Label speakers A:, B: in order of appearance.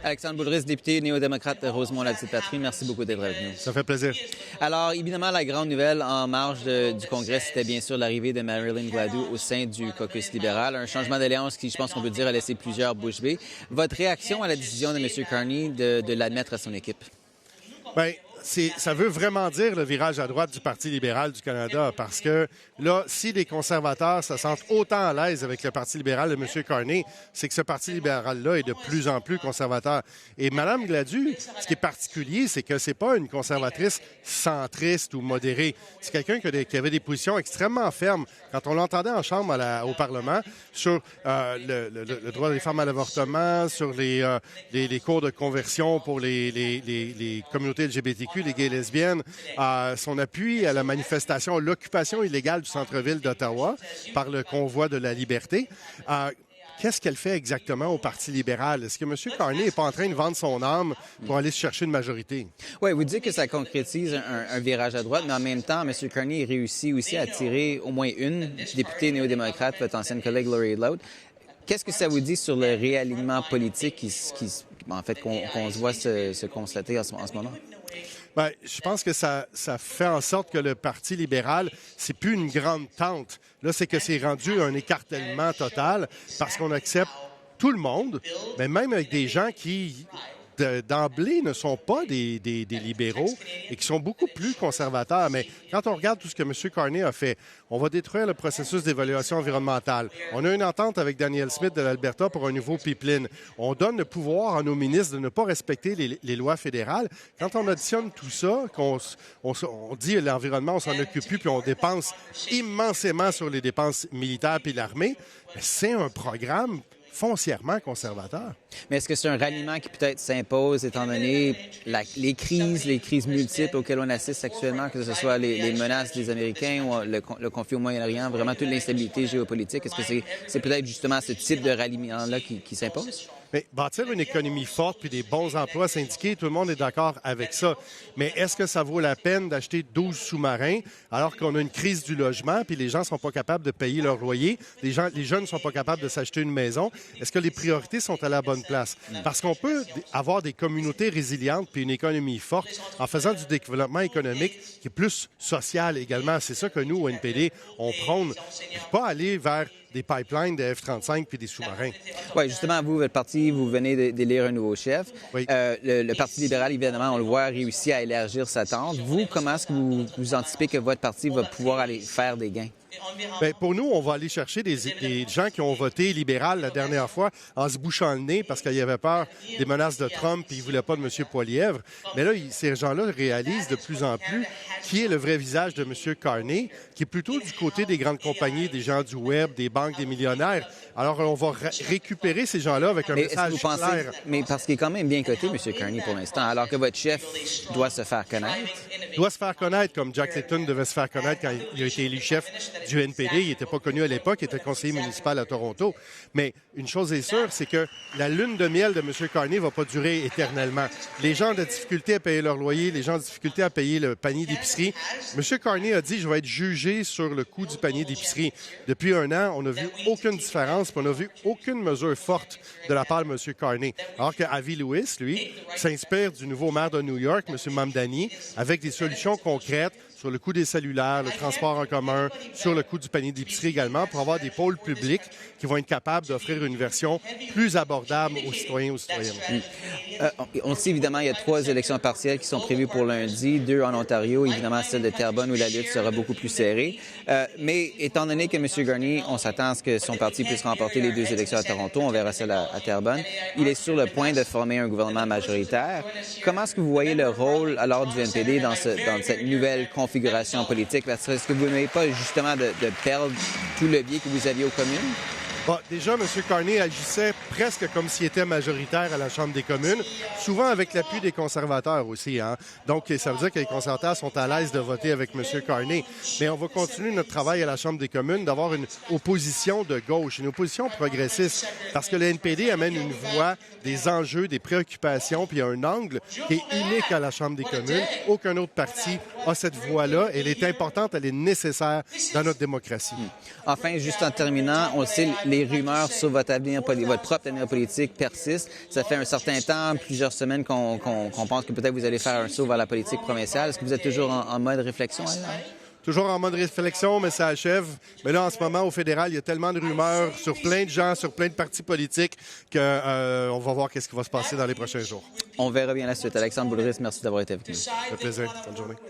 A: Alexandre Boulris, député néo-démocrate de Rosemont-la-Petite-Patrie, merci beaucoup d'être avec nous.
B: Ça fait plaisir.
A: Alors, évidemment, la grande nouvelle en marge du Congrès, c'était bien sûr l'arrivée de Marilyn Gladu au sein du caucus libéral. Un changement d'alliance qui, je pense qu'on peut dire, a laissé plusieurs bouches bées. Votre réaction à la décision de M. Carney de l'admettre à son équipe?
B: Bien, ça veut vraiment dire le virage à droite du Parti libéral du Canada, parce que là, si les conservateurs se sentent autant à l'aise avec le Parti libéral de M. Carney, c'est que ce Parti libéral-là est de plus en plus conservateur. Et Mme Gladu, ce qui est particulier, c'est que c'est pas une conservatrice centriste ou modérée. C'est quelqu'un qui avait des positions extrêmement fermes. Quand on l'entendait en chambre au Parlement sur le droit des femmes à l'avortement, sur les cours de conversion pour les communautés LGBTQ, les gays et lesbiennes, son appui à la manifestation, l'occupation illégale du centre-ville d'Ottawa par le convoi de la liberté. Qu'est-ce qu'elle fait exactement au Parti libéral? Est-ce que M. Carney n'est pas en train de vendre son âme pour aller se chercher une majorité?
A: Oui, vous dites que ça concrétise un virage à droite, mais en même temps, M. Carney réussit aussi à attirer au moins une députée néo-démocrate, votre ancienne collègue Laurie Loud. Qu'est-ce que ça vous dit sur le réalignement politique qu'on se voit se constater en ce moment?
B: Bien, je pense que ça fait en sorte que le Parti libéral, c'est plus une grande tente. Là, c'est que c'est rendu un écartèlement total parce qu'on accepte tout le monde, mais même avec des gens qui, d'emblée, ne sont pas des libéraux et qui sont beaucoup plus conservateurs. Mais quand on regarde tout ce que M. Carney a fait, on va détruire le processus d'évaluation environnementale. On a une entente avec Danielle Smith de l'Alberta pour un nouveau pipeline. On donne le pouvoir à nos ministres de ne pas respecter les lois fédérales. Quand on additionne tout ça, on dit l'environnement, on s'en occupe plus, puis on dépense immensément sur les dépenses militaires puis l'armée, c'est un programme foncièrement conservateur.
A: Mais est-ce que c'est un ralliement qui peut-être s'impose étant donné les crises multiples auxquelles on assiste actuellement, que ce soit les menaces des Américains ou le conflit au Moyen-Orient, vraiment toute l'instabilité géopolitique? Est-ce que c'est peut-être justement ce type de ralliement-là qui s'impose?
B: Mais bâtir une économie forte puis des bons emplois syndiqués, tout le monde est d'accord avec ça. Mais est-ce que ça vaut la peine d'acheter 12 sous-marins alors qu'on a une crise du logement puis les gens ne sont pas capables de payer leur loyer, les jeunes ne sont pas capables de s'acheter une maison? Est-ce que les priorités sont à la bonne place? Parce qu'on peut avoir des communautés résilientes puis une économie forte en faisant du développement économique qui est plus social également. C'est ça que nous, au NPD, on prône. Pas aller vers des pipelines de F-35 puis des sous-marins.
A: Oui, justement, vous, votre parti, vous venez d'élire un nouveau chef.
B: Oui.
A: Le Parti libéral, évidemment, on le voit, a réussi à élargir sa tente. Vous, comment est-ce que vous anticipez que votre parti va pouvoir aller faire des gains?
B: Bien, pour nous, on va aller chercher des gens qui ont voté libéral la dernière fois en se bouchant le nez parce qu'ils avaient peur des menaces de Trump et ils ne voulaient pas de M. Poilievre. Mais là, ces gens-là réalisent de plus en plus qui est le vrai visage de M. Carney, qui est plutôt du côté des grandes compagnies, des gens du web, des banques, des millionnaires. Alors, on va récupérer ces gens-là avec un message clair.
A: Mais parce qu'il est quand même bien coté, M. Carney, pour l'instant, alors que votre chef doit se faire connaître.
B: Doit se faire connaître, comme Jack Layton devait se faire connaître quand il a été élu chef du NPD. Il n'était pas connu à l'époque, il était conseiller municipal à Toronto. Mais une chose est sûre, c'est que la lune de miel de M. Carney ne va pas durer éternellement. Les gens ont de difficulté à payer leur loyer, les gens ont de difficulté à payer le panier d'épicerie. M. Carney a dit « Je vais être jugé sur le coût du panier d'épicerie ». Depuis un an, on n'a vu aucune différence, puis on n'a vu aucune mesure forte de la part de M. Carney. Alors que Avi Lewis, lui, s'inspire du nouveau maire de New York, M. Mamdani, avec des solutions concrètes sur le coût des cellulaires, le transport en commun, sur le coût du panier d'épicerie également, pour avoir des pôles publics qui vont être capables d'offrir une version plus abordable aux citoyens et aux citoyennes.
A: On sait évidemment, il y a 3 élections partielles qui sont prévues pour lundi, 2 en Ontario, évidemment celle de Terrebonne où la lutte sera beaucoup plus serrée. Mais étant donné que M. Carney, on s'attend à ce que son parti puisse remporter les 2 élections à Toronto, on verra celle à Terrebonne, il est sur le point de former un gouvernement majoritaire. Comment est-ce que vous voyez le rôle alors du NPD dans cette nouvelle configuration politique? Est-ce que vous n'avez pas justement de perdre tout le biais que vous aviez aux communes?
B: Bon, déjà, M. Carney agissait presque comme s'il était majoritaire à la Chambre des communes, souvent avec l'appui des conservateurs aussi. Hein? Donc, ça veut dire que les conservateurs sont à l'aise de voter avec M. Carney. Mais on va continuer notre travail à la Chambre des communes d'avoir une opposition de gauche, une opposition progressiste, parce que le NPD amène une voix, des enjeux, des préoccupations, puis un angle qui est unique à la Chambre des communes. Aucun autre parti a cette voix-là. Elle est importante, elle est nécessaire dans notre démocratie.
A: Enfin, juste en terminant, on le sait, les rumeurs sur votre propre avenir politique persistent. Ça fait un certain temps, plusieurs semaines, qu'on pense que peut-être vous allez faire un saut vers la politique provinciale. Est-ce que vous êtes toujours en mode réflexion?
B: Toujours en mode réflexion, mais ça achève. Mais là, en ce moment, au fédéral, il y a tellement de rumeurs sur plein de gens, sur plein de partis politiques, qu'on va voir qu'est-ce qui va se passer dans les prochains jours.
A: On verra bien la suite. Alexandre Boulris, merci d'avoir été avec nous.
B: Ça fait plaisir. Bonne journée.